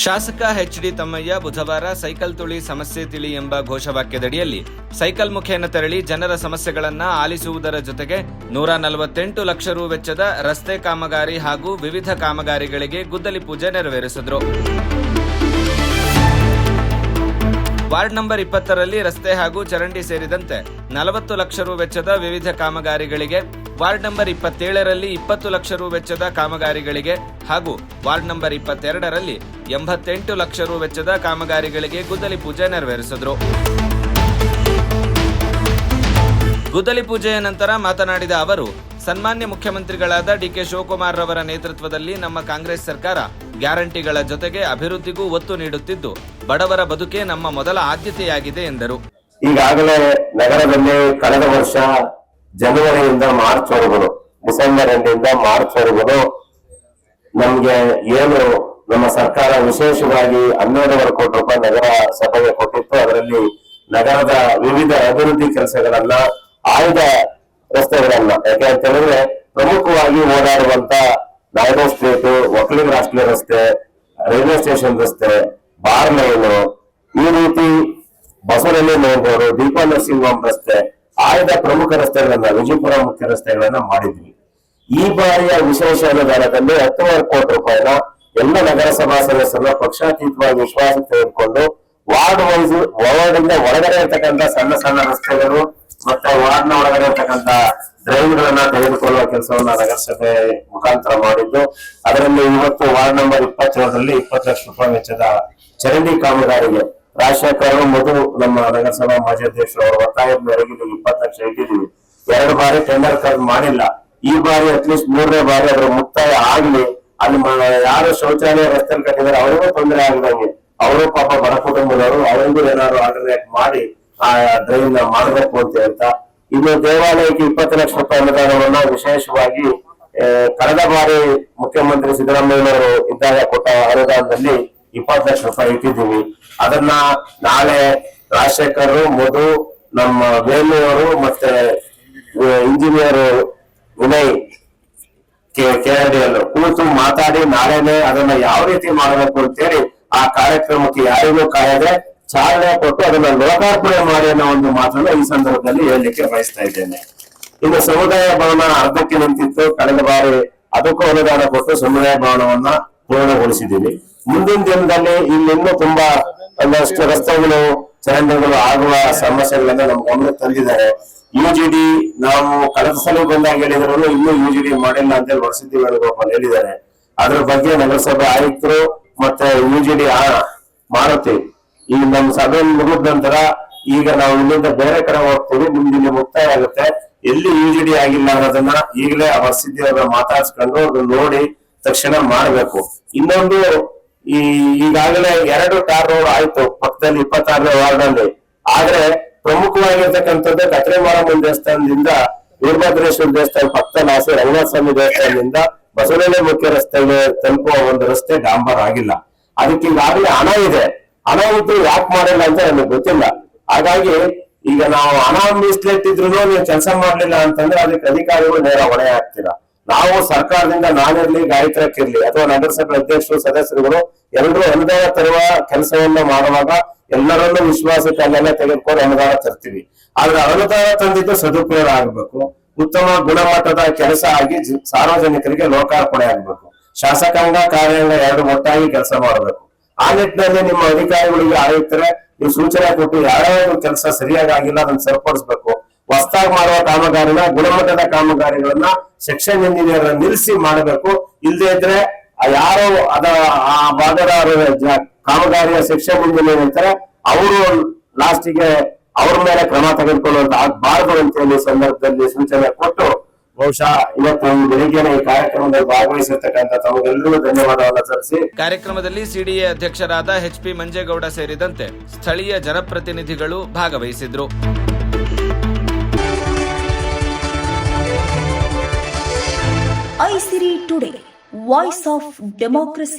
ಶಾಸಕ ಎಚ್.ಡಿ. ತಮ್ಮಯ್ಯ ಬುಧವಾರ ಸೈಕಲ್ ತುಳಿ ಸಮಸ್ಯೆ ತಿಳಿ ಎಂಬ ಘೋಷವಾಕ್ಯದಡಿಯಲ್ಲಿ ಸೈಕಲ್ ಮುಖೇನ ತೆರಳಿ ಜನರ ಸಮಸ್ಯೆಗಳನ್ನು ಆಲಿಸುವುದರ ಜೊತೆಗೆ 148 ಲಕ್ಷ ರು ವೆಚ್ಚದ ರಸ್ತೆ ಕಾಮಗಾರಿ ಹಾಗೂ ವಿವಿಧ ಕಾಮಗಾರಿಗಳಿಗೆ ಗುದ್ದಲಿ ಪೂಜೆ ನೆರವೇರಿಸಿದರು. ವಾರ್ಡ್ ನಂಬರ್ 20ರಲ್ಲಿ ರಸ್ತೆ ಹಾಗೂ ಚರಂಡಿ ಸೇರಿದಂತೆ 40 ಲಕ್ಷ ರು ವೆಚ್ಚದ ವಿವಿಧ ಕಾಮಗಾರಿಗಳಿಗೆ, ವಾರ್ಡ್ ನಂಬರ್ 27ರಲ್ಲಿ 20 ಲಕ್ಷ ರು ವೆಚ್ಚದ ಕಾಮಗಾರಿಗಳಿಗೆ ಹಾಗೂ ವಾರ್ಡ್ ನಂಬರ್ 22ರಲ್ಲಿ 88 ಲಕ್ಷ ರು ವೆಚ್ಚದ ಕಾಮಗಾರಿಗಳಿಗೆ ಗುದ್ದಲಿ ಪೂಜೆ ನೆರವೇರಿಸಿದರು. ಗುದ್ದಲಿ ಪೂಜೆಯ ನಂತರ ಮಾತನಾಡಿದ ಅವರು, ಸನ್ಮಾನ್ಯ ಮುಖ್ಯಮಂತ್ರಿಗಳಾದ ಡಿ.ಕೆ. ಶಿವಕುಮಾರ್ ರವರ ನೇತೃತ್ವದಲ್ಲಿ ನಮ್ಮ ಕಾಂಗ್ರೆಸ್ ಸರ್ಕಾರ ಗ್ಯಾರಂಟಿಗಳ ಜೊತೆಗೆ ಅಭಿವೃದ್ಧಿಗೂ ಒತ್ತು ನೀಡುತ್ತಿದ್ದು, ಬಡವರ ಬದುಕೆ ನಮ್ಮ ಮೊದಲ ಆದ್ಯತೆಯಾಗಿದೆ ಎಂದರು. ಈಗಾಗಲೇ ನಗರದಲ್ಲಿ ಕಳೆದ ವರ್ಷ ಜನವರಿಯಿಂದ ಮಾರ್ಚ್ ವರೆಗೂ, ಡಿಸೆಂಬರ್ ಎಂಡಿಂದ ಮಾರ್ಚ್ ವರೆಗೂ ನಮ್ಗೆ ಏನು ನಮ್ಮ ಸರ್ಕಾರ ವಿಶೇಷವಾಗಿ 12.5 ಕೋಟಿ ರೂಪಾಯಿ ನಗರ ಸಭೆಗೆ ಕೊಟ್ಟಿತ್ತು. ಅದರಲ್ಲಿ ನಗರದ ವಿವಿಧ ಅಭಿವೃದ್ಧಿ ಕೆಲಸಗಳನ್ನ, ಆಯ್ದ ರಸ್ತೆಗಳನ್ನ, ಯಾಕೆ ಅಂತ ಹೇಳಿದ್ರೆ ಪ್ರಮುಖವಾಗಿ ಓಡಾಡುವಂತ ನಾಯ್ಡು ಸ್ಟ್ರೀಟ್, ಒಕ್ಕಲಿಗ ರಾಷ್ಟ್ರೀಯ ರಸ್ತೆ, ರೈಲ್ವೆ ಸ್ಟೇಷನ್ ರಸ್ತೆ, ಬಾರ್ ಲೈನು, ಈ ರೀತಿ ಬಸವನಹಳ್ಳಿ ಮೇನ್ ರೋಡ್, ದೀಪ ನರಸಿಂಹಂ ರಸ್ತೆ, ಆಯ್ದ ಪ್ರಮುಖ ರಸ್ತೆಗಳನ್ನ, ವಿಜಯಪುರ ಮುಖ್ಯ ರಸ್ತೆಗಳನ್ನ ಮಾಡಿದ್ವಿ. ಈ ಬಾರಿಯ ವಿಶೇಷ ಅನುದಾನದಲ್ಲಿ 10.5 ಕೋಟಿ ರೂಪಾಯಿನ ಎಲ್ಲ ನಗರಸಭಾ ಸದಸ್ಯರನ್ನ ಪಕ್ಷಾತೀತವಾಗಿ ವಿಶ್ವಾಸ ತೆಗೆದುಕೊಂಡು ವಾರ್ಡ್ ವೈಸ್, ವಾರ್ಡ್ ಒಳಗಡೆ ಇರ್ತಕ್ಕಂಥ ಸಣ್ಣ ಸಣ್ಣ ರಸ್ತೆಗಳು ಮತ್ತೆ ವಾರ್ಡ್ ನ ಒಳಗಡೆ ಇರ್ತಕ್ಕಂಥ ಡ್ರೈವ್ ಗಳನ್ನ ತೆಗೆದುಕೊಳ್ಳುವ ಕೆಲಸವನ್ನ ನಗರಸಭೆ ಮುಖಾಂತರ ಮಾಡಿದ್ದು. ಅದರಲ್ಲಿ ಇವತ್ತು ವಾರ್ಡ್ ನಂಬರ್ 27ರಲ್ಲಿ 20 ಲಕ್ಷ ರೂಪಾಯಿ ವೆಚ್ಚದ ಚರಂಡಿ ಕಾಮಗಾರಿಗೆ ರಾಜಶೇಖರ್ ಮಧು, ನಮ್ಮ ನಗರಸಭಾ ಮಾಜಿ ಅಧ್ಯಕ್ಷರು, ಅವರ ಒತ್ತಾಯದ ಮೇರೆಗೆ 20 ಲಕ್ಷ ಇಟ್ಟಿದ್ದೀವಿ. 2 ಬಾರಿ ಟೆಂಡರ್ ಕರೆದು ಮಾಡಿಲ್ಲ. ಈ ಬಾರಿ ಅಟ್ಲೀಸ್ಟ್ 3ನೇ ಬಾರಿ ಅದರ ಮುಕ್ತಾಯ ಆಗ್ಲಿ. ಅಲ್ಲಿ ಯಾರು ಶೌಚಾಲಯ ರಸ್ತೆ ಕಟ್ಟಿದ್ದಾರೆ ಅವರಿಗೂ ತೊಂದರೆ ಆಗದಂಗೆ, ಅವರು ಪಾಪ ಬಡ ಕುಟುಂಬದವರು, ಅವರಿಗೂ ಏನಾದ್ರು ಆಲ್ಟರ್ನೇಟ್ ಮಾಡಿ ಆ ಡ್ರೈವ್ ನ ಮಾಡಬೇಕು ಅಂತ ಹೇಳ್ತಾ, ಇನ್ನು ದೇವಾಲಯಕ್ಕೆ 20 ಲಕ್ಷ ರೂಪಾಯಿ ಅನುದಾನವನ್ನ ವಿಶೇಷವಾಗಿ ಕಳೆದ ಬಾರಿ ಮುಖ್ಯಮಂತ್ರಿ ಸಿದ್ದರಾಮಯ್ಯನವರು ಇದ್ದಾಗ ಕೊಟ್ಟ ಅನುದಾನದಲ್ಲಿ 20 ಲಕ್ಷ ರೂಪಾಯಿ ಇಟ್ಟಿದ್ದೀವಿ. ಅದನ್ನ ನಾಳೆ ರಾಜಶೇಖರ್, ಮಧು, ನಮ್ಮ ವೇಣುವರು ಮತ್ತೆ ಇಂಜಿನಿಯರ್ ವಿನಯ್ KRDL ಕೂತು ಮಾತಾಡಿ ನಾಳೆನೆ ಅದನ್ನ ಯಾವ ರೀತಿ ಮಾಡಬೇಕು ಅಂತೇಳಿ ಆ ಕಾರ್ಯಕ್ರಮಕ್ಕೆ ಯಾರಿಗೂ ಕಾಯದೆ ಚಾಲನೆ ಕೊಟ್ಟು ಅದನ್ನ ಲೋಕಾರ್ಪಣೆ ಮಾಡಿ ಅನ್ನೋ ಒಂದು ಮಾತನ್ನ ಈ ಸಂದರ್ಭದಲ್ಲಿ ಹೇಳಲಿಕ್ಕೆ ಬಯಸ್ತಾ ಇದ್ದೇನೆ. ಇನ್ನು ಸಮುದಾಯ ಭವನ ಅರ್ಧಕ್ಕೆ ನಿಂತಿತ್ತು. ಕಳೆದ ಬಾರಿ ಅದಕ್ಕೂ ಅನುದಾನ ಕೊಟ್ಟು ಸಮುದಾಯ ಭವನವನ್ನ ಪೂರ್ಣಗೊಳಿಸಿದ್ದೀವಿ. ಮುಂದಿನ ದಿನದಲ್ಲಿ ಇಲ್ಲಿನ್ನೂ ತುಂಬಾ ಒಂದಷ್ಟು ರಸ್ತೆಗಳು, ಚರಂಡಿಗಳು ಆಗುವ ಸಮಸ್ಯೆಗಳನ್ನ ನಮ್ಮ ಗಮನಕ್ಕೆ ತಂದಿದ್ದಾರೆ. UGD ನಾವು ಕಳೆದ ಸಲ ಬಂದಾಗ ಹೇಳಿದ್ರು, ಇನ್ನೂ UGD ಮಾಡಿಲ್ಲ ಅಂತ ಹೇಳಿ ವಸತಿ ವೇಣುಗೋಪಾಲ್ ಹೇಳಿದ್ದಾರೆ. ಅದ್ರ ಬಗ್ಗೆ ನಗರಸಭೆ ಆಯುಕ್ತರು ಮತ್ತೆ UGD ಮಾರುತಿ ಈ ನಮ್ಮ ಸಭೆ ಮುಗಿದ ನಂತರ ಈಗ ನಾವು ಇಲ್ಲಿಂದ ಬೇರೆ ಕಡೆ ಹೋಗ್ತೀವಿ. ನಿಮ್ಗೆ ಮುಕ್ತಾಯ ಆಗುತ್ತೆ. ಎಲ್ಲಿ UGD ಆಗಿಲ್ಲ ಅನ್ನೋದನ್ನ ಈಗಲೇ ಆ ವಸತಿ ಅವರ ಮಾತಾಡ್ಸ್ಕೊಂಡು ಅದನ್ನ ನೋಡಿ ತಕ್ಷಣ ಮಾಡ್ಬೇಕು. ಇನ್ನೊಂದು, ಈಗಾಗಲೇ 2 ಟಾರ್ ರೋಡ್ ಆಯ್ತು ಪಕ್ಕದಲ್ಲಿ 26ನೇ ವಾರ್ಡ್ ಅಲ್ಲಿ. ಆದ್ರೆ ಪ್ರಮುಖವಾಗಿರ್ತಕ್ಕಂಥದ್ದು ಕತ್ರೆ ಮಾರಮ್ಮನ ದೇವಸ್ಥಾನದಿಂದ ವೀರಭದ್ರೇಶ್ವರ ದೇವಸ್ಥಾನ ಪಕ್ಕದಲ್ಲಿ ಆಸೆ ರಂಗನಾಥ ಸ್ವಾಮಿ ದೇವಸ್ಥಾನದಿಂದ ಬಸವನಹಳ್ಳಿ ಮುಖ್ಯ ರಸ್ತೆಗೆ ತಲುಪುವ ಒಂದು ರಸ್ತೆ ಡಾಂಬರ್ ಆಗಿಲ್ಲ. ಅದಕ್ಕೆ ಈಗಾಗಲೇ ಹಣ ಇದೆ. ಹಣ ಇದ್ದು ಯಾಕೆ ಮಾಡಿಲ್ಲ ಅಂತ ನನಗೆ ಗೊತ್ತಿಲ್ಲ. ಹಾಗಾಗಿ ಈಗ ನಾವು ಹಣ ಮೀಸಲಿಟ್ಟಿದ್ರು ನೀವು ಕೆಲಸ ಮಾಡ್ಲಿಲ್ಲ ಅಂತಂದ್ರೆ ಅದಕ್ಕೆ ಅಧಿಕಾರಿಗಳು ನೇರ ಹೊಣೆ ಹಾಕ್ತೀರಾ. ನಾವು ಸರ್ಕಾರದಿಂದ ನಾನಿರ್ಲಿ, ಗಾಯಕರಕ್ಕಿರ್ಲಿ ಅಥವಾ ನಗರಸಭೆ ಅಧ್ಯಕ್ಷರು, ಸದಸ್ಯರುಗಳು ಎಲ್ಲರೂ ಅನುದಾನ ತರುವ ಕೆಲಸವನ್ನ ಮಾಡುವಾಗ ಎಲ್ಲರನ್ನೂ ವಿಶ್ವಾಸಕ್ಕೆ ಅಲ್ಲೆಲ್ಲ ತೆಗೆದುಕೊಂಡು ಅನುದಾನ ತರ್ತೀವಿ. ಆದ್ರೆ ಅನುದಾನ ತಂದಿದ್ದು ಸದುಪಯೋಗ ಆಗ್ಬೇಕು, ಉತ್ತಮ ಗುಣಮಟ್ಟದ ಕೆಲಸ ಆಗಿ ಸಾರ್ವಜನಿಕರಿಗೆ ಲೋಕಾರ್ಪಣೆ ಆಗ್ಬೇಕು. ಶಾಸಕಾಂಗ, ಕಾರ್ಯಾಂಗ 2 ಒಟ್ಟಾಗಿ ಕೆಲಸ ಮಾಡಬೇಕು. ಆ ನಿಟ್ಟಿನಲ್ಲಿ ನಿಮ್ಮ ಅಧಿಕಾರಿಗಳಿಗೆ, ಆಯುಕ್ತರೆ ನೀವು ಸೂಚನೆ ಕೊಟ್ಟು ಯಾವ್ಯಾವ ಕೆಲಸ ಸರಿಯಾಗಿ ಆಗಿಲ್ಲ ಅದನ್ನ ಸರಿಪಡಿಸ್ಬೇಕು. ಹೊಸದಾಗಿ ಮಾಡುವ ಕಾಮಗಾರಿನ, ಗುಣಮಟ್ಟದ ಕಾಮಗಾರಿಗಳನ್ನ ಸೆಕ್ಷನ್ ಇಂಜಿನಿಯರ್ ನಿಲ್ಲಿಸಿ ಮಾಡಬೇಕು. ಇಲ್ಲದೆ ಇದ್ರೆ ಯಾರು ಆ ಭಾಗದ ಕಾಮಗಾರಿಯ ಸೆಕ್ಷನ್ ಇಂಜಿನಿಯರ್ ಇರ್ತಾರೆ ಅವರು ಲಾಸ್ಟಿಗೆ ಅವ್ರ ಮೇಲೆ ಕ್ರಮ ತೆಗೆದುಕೊಳ್ಳುವಂತ ಆಗಬಾರದು ಅಂತ ಹೇಳಿ ಸಂದರ್ಭದಲ್ಲಿ ಸೂಚನೆ ಕೊಟ್ಟು, ಬಹುಶಃ ಇವತ್ತು ಬೆಳಿಗ್ಗೆ ಈ ಕಾರ್ಯಕ್ರಮದಲ್ಲಿ ಭಾಗವಹಿಸಿರ್ತಕ್ಕಂಥ ತಮಗೆಲ್ಲರಿಗೂ ಧನ್ಯವಾದವನ್ನು ಸಲ್ಲಿಸಿ, ಕಾರ್ಯಕ್ರಮದಲ್ಲಿ ಸಿಡಿಎ ಅಧ್ಯಕ್ಷರಾದ ಎಚ್.ಪಿ. ಮಂಜೇಗೌಡ ಸೇರಿದಂತೆ ಸ್ಥಳೀಯ ಜನಪ್ರತಿನಿಧಿಗಳು ಭಾಗವಹಿಸಿದ್ರು. ಐಸಿರಿ ಟುಡೇ, ವಾಯ್ಸ್ ಆಫ್ ಡೆಮೋಕ್ರಸಿ.